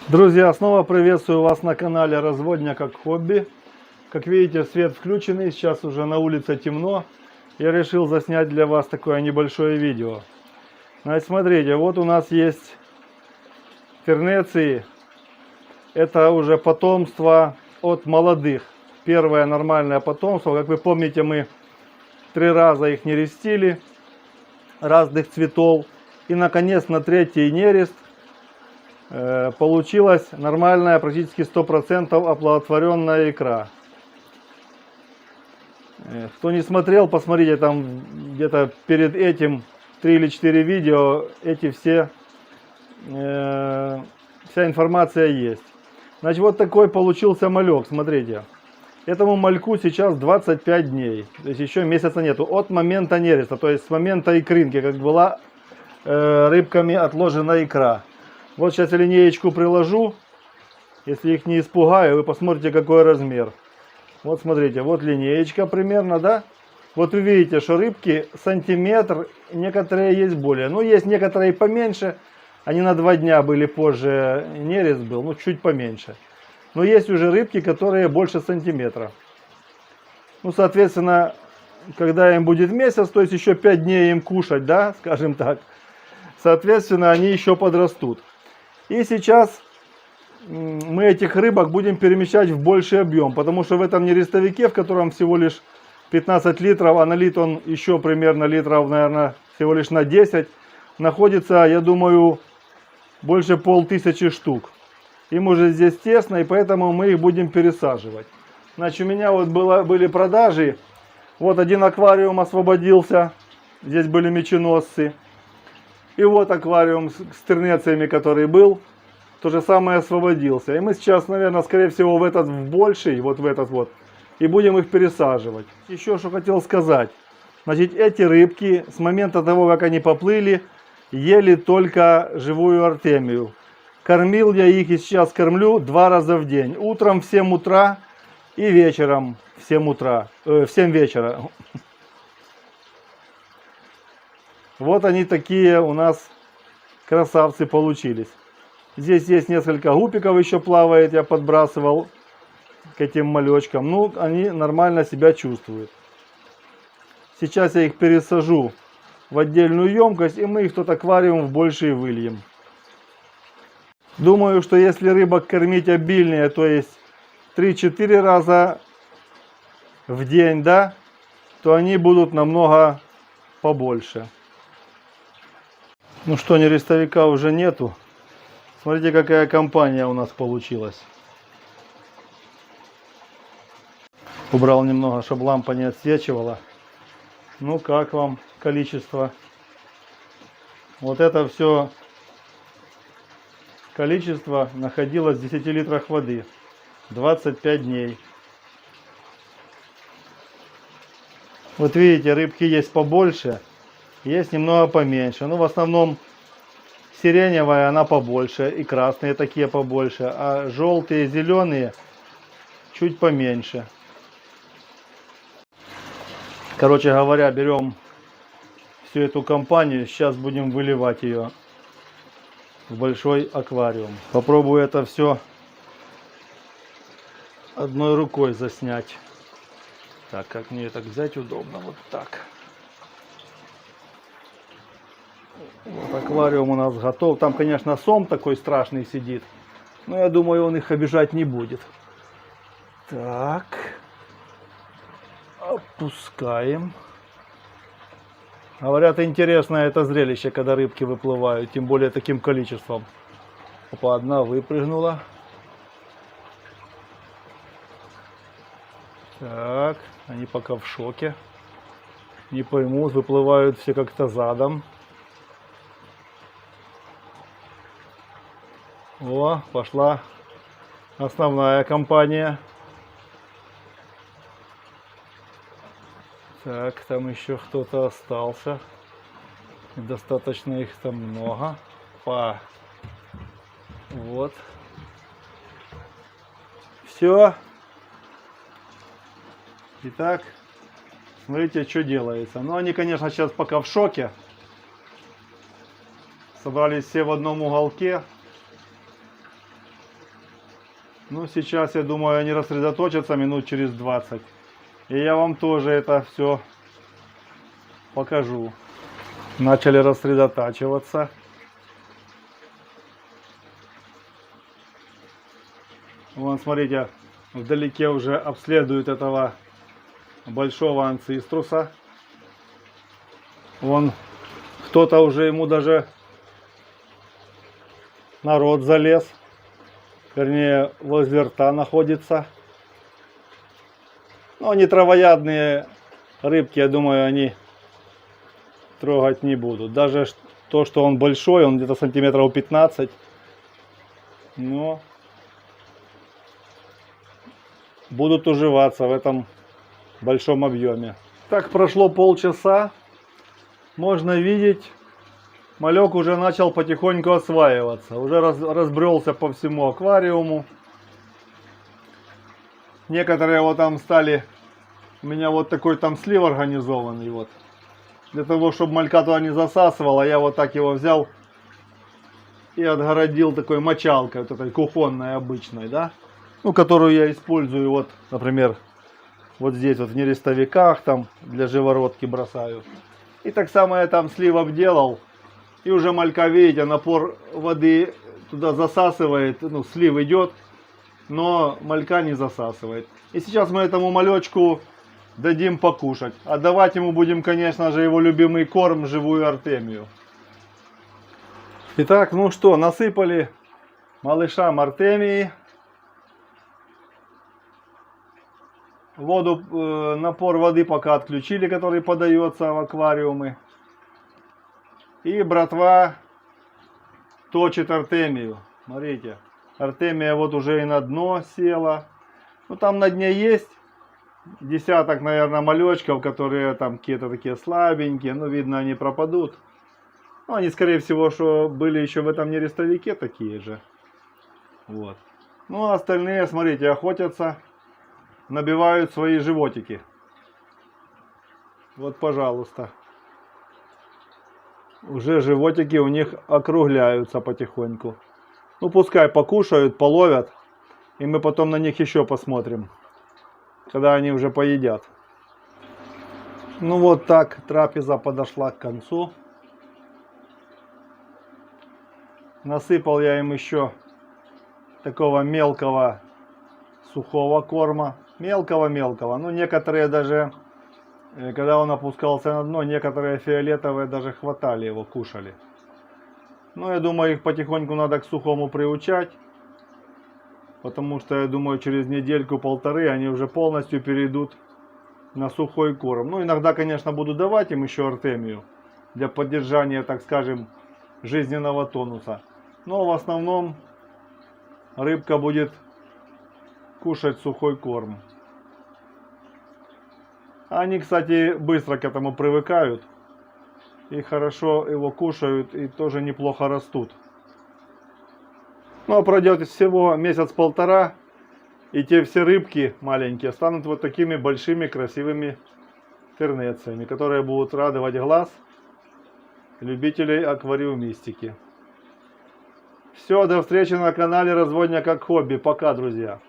Друзья, снова приветствую вас на канале Разводня как хобби. Как видите, свет включенный, сейчас уже на улице темно. Я решил заснять для вас такое небольшое видео. Значит, смотрите, вот у нас есть тернеции. Это уже потомство от молодых. Первое нормальное потомство. Как вы помните, мы 3 раза их нерестили, разных цветов. И наконец на третий нерест получилась нормальная, практически 100% оплодотворенная икра. Кто не смотрел, посмотрите, там где-то перед этим 3 или 4 видео, эти вся информация есть. Значит, вот такой получился малек, смотрите. Этому мальку сейчас 25 дней, то есть еще месяца нету, от момента нереста, то есть с момента икринки, как была рыбками отложена икра. Вот сейчас линеечку приложу, если их не испугаю, вы посмотрите, какой размер. Вот смотрите, вот линеечка примерно, да? Вот вы видите, что рыбки сантиметр, некоторые есть более. Ну, есть некоторые поменьше, они на 2 дня были позже, нерест был, ну, чуть поменьше. Но есть уже рыбки, которые больше сантиметра. Ну, соответственно, когда им будет месяц, то есть еще 5 дней им кушать, да, скажем так. Соответственно, они еще подрастут. И сейчас мы этих рыбок будем перемещать в больший объем, потому что в этом нерестовике, в котором всего лишь 15 литров, а налит он еще примерно литров, наверное, всего лишь на 10, находится, я думаю, больше 500 штук. Им уже здесь тесно, и поэтому мы их будем пересаживать. Значит, у меня вот были продажи. Вот один аквариум освободился, здесь были меченосцы. И вот аквариум с тернециями, который был, то же самое освободился. И мы сейчас, наверное, скорее всего, в этот в больший, вот в этот вот, и будем их пересаживать. Еще что хотел сказать. Значит, эти рыбки с момента того, как они поплыли, ели только живую артемию. Кормил я их и сейчас кормлю 2 раза в день. Утром в 7 утра и вечером в 7 утра, в 7 вечера. Вот они такие у нас красавцы получились. Здесь есть несколько гупиков еще плавает, я подбрасывал к этим малечкам. Ну, они нормально себя чувствуют. Сейчас я их пересажу в отдельную емкость, и мы их в тот аквариум в больший выльем. Думаю, что если рыбок кормить обильнее, то есть 3-4 раза в день, да, то они будут намного побольше. Ну что, нерестовика уже нету. Смотрите, какая компания у нас получилась. Убрал немного, чтобы лампа не отсвечивала. Ну, как вам количество? Вот это все количество находилось в 10 литрах воды. 25 дней. Вот видите, рыбки есть побольше. Есть немного поменьше. Ну, в основном сиреневая, она побольше. И красные такие побольше. А желтые, зеленые чуть поменьше. Короче говоря, берем всю эту компанию. Сейчас будем выливать ее в большой аквариум. Попробую это все одной рукой заснять. Так, как мне так взять удобно? Вот так. Вот аквариум у нас готов. Там, конечно, сом такой страшный сидит. Но я думаю, он их обижать не будет. Так. Опускаем. Говорят, интересное это зрелище, когда рыбки выплывают. Тем более таким количеством. Опа, одна выпрыгнула. Так. Они пока в шоке. Не поймут, выплывают все как-то задом. О, пошла основная компания. Так, там еще кто-то остался. Достаточно их там много. Вот. Все. Итак, смотрите, что делается. Ну, они, конечно, сейчас пока в шоке. Собрались все в одном уголке. Ну, сейчас, я думаю, они рассредоточатся минут через 20. И я вам тоже это все покажу. Начали рассредотачиваться. Вон, смотрите, вдалеке уже обследуют этого большого анциструса. Вон, кто-то уже ему даже на рот залез. Вернее, возле рта находится. Но они травоядные рыбки, я думаю, они трогать не будут. Даже то, что он большой, он где-то сантиметров 15. Но будут уживаться в этом большом объеме. Так, прошло полчаса. Можно видеть, малек уже начал потихоньку осваиваться. Уже разбрелся по всему аквариуму. Некоторые вот там стали... У меня вот такой там слив организованный. Вот. Для того, чтобы малька туда не засасывала, я вот так его взял и отгородил такой мочалкой, вот этой кухонной обычной, да? Ну, которую я использую, вот, например, вот здесь вот в нерестовиках, там, для живородки бросаю. И так само я там слив обделал. И уже малька, видите, напор воды туда засасывает, ну, слив идет, но малька не засасывает. И сейчас мы этому малечку дадим покушать. А давать ему будем, конечно же, его любимый корм, живую артемию. Итак, ну что, насыпали малышам артемии. Воду, напор воды пока отключили, который подается в аквариумы. И братва точит артемию. Смотрите, артемия вот уже и на дно села. Ну там на дне есть десяток, наверное, малечков, которые там какие-то такие слабенькие. Ну, видно, они пропадут. Ну, они, скорее всего, что были еще в этом нерестовике такие же. Вот. Ну, а остальные, смотрите, охотятся, набивают свои животики. Вот, пожалуйста. Уже животики у них округляются потихоньку. Ну, пускай покушают, половят. И мы потом на них еще посмотрим, когда они уже поедят. Ну, вот так трапеза подошла к концу. Насыпал я им еще такого мелкого сухого корма. Мелкого-мелкого. Ну, некоторые даже, когда он опускался на дно, некоторые фиолетовые даже хватали его, кушали. Ну, я думаю, их потихоньку надо к сухому приучать. Потому что, я думаю, через недельку-полторы они уже полностью перейдут на сухой корм. Ну, иногда, конечно, буду давать им еще артемию. Для поддержания, так скажем, жизненного тонуса. Но в основном рыбка будет кушать сухой корм. Они, кстати, быстро к этому привыкают. И хорошо его кушают, и тоже неплохо растут. Ну, а пройдет всего месяц-полтора, и те все рыбки маленькие станут вот такими большими красивыми тернециями, которые будут радовать глаз любителей аквариумистики. Все, до встречи на канале Разводня как хобби. Пока, друзья.